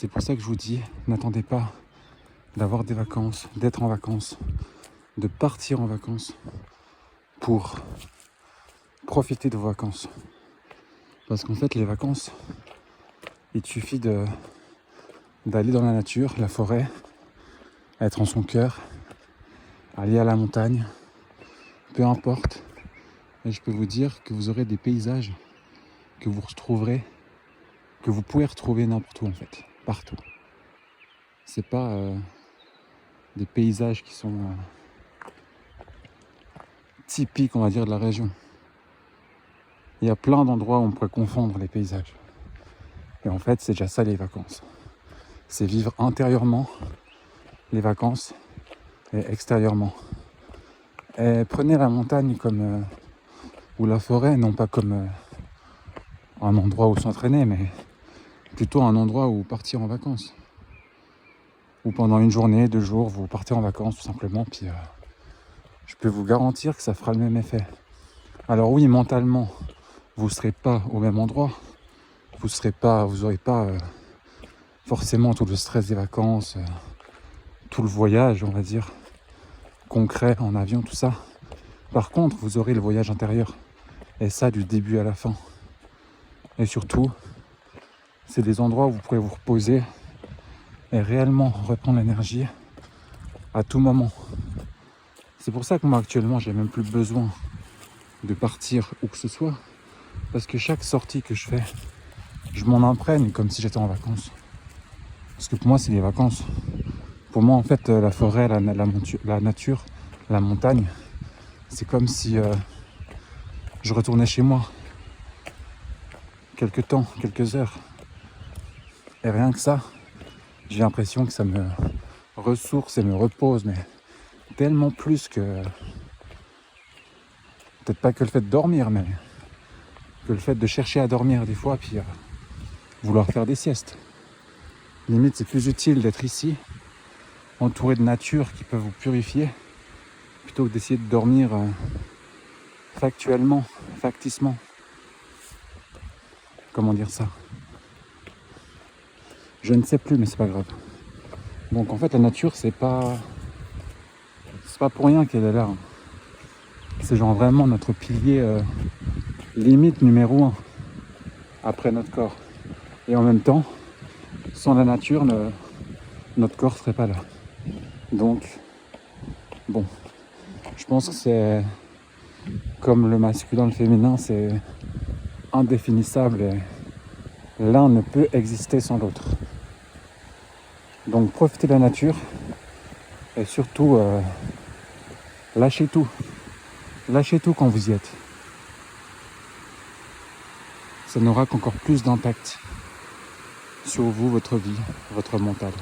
c'est pour ça que je vous dis, n'attendez pas d'avoir des vacances, d'être en vacances, de partir en vacances pour profiter de vos vacances. Parce qu'en fait, les vacances, il suffit d'aller dans la nature, la forêt, être en son cœur, aller à la montagne, peu importe. Et je peux vous dire que vous aurez des paysages que vous retrouverez, que vous pouvez retrouver n'importe où en fait, partout. C'est pas des paysages qui sont typiques, on va dire, de la région. Il y a plein d'endroits où on pourrait confondre les paysages. Et en fait, c'est déjà ça les vacances. C'est vivre intérieurement les vacances et extérieurement. Et prenez la montagne comme ou la forêt, non pas comme un endroit où s'entraîner, mais plutôt un endroit où partir en vacances. Ou pendant une journée, 2 jours, vous partez en vacances tout simplement, puis je peux vous garantir que ça fera le même effet. Alors oui, mentalement, vous ne serez pas au même endroit, vous n'aurez pas forcément tout le stress des vacances, tout le voyage, on va dire, concret en avion, tout ça. Par contre, vous aurez le voyage intérieur, et ça du début à la fin. Et surtout, c'est des endroits où vous pourrez vous reposer et réellement reprendre l'énergie à tout moment. C'est pour ça que moi actuellement, j'ai même plus besoin de partir où que ce soit, parce que chaque sortie que je fais, je m'en imprègne comme si j'étais en vacances. Parce que pour moi, c'est les vacances. Pour moi, en fait, la forêt, la nature, la montagne, c'est comme si je retournais chez moi. Quelques temps, quelques heures. Et rien que ça, j'ai l'impression que ça me ressource et me repose, mais tellement plus que... Peut-être pas que le fait de dormir, mais que le fait de chercher à dormir des fois, puis vouloir faire des siestes. Limite, c'est plus utile d'être ici, entouré de nature qui peut vous purifier, plutôt que d'essayer de dormir facticement. Comment dire ça? Je ne sais plus, mais c'est pas grave. Donc en fait, la nature, c'est pas pour rien qu'elle est là. C'est genre vraiment notre pilier limite numéro 1 après notre corps. Et en même temps, sans la nature, notre corps serait pas là. Donc, bon, je pense que c'est comme le masculin, le féminin, c'est indéfinissable et l'un ne peut exister sans l'autre. Donc profitez de la nature et surtout lâchez tout. Lâchez tout quand vous y êtes. Ça n'aura qu'encore plus d'impact sur vous, votre vie, votre mental.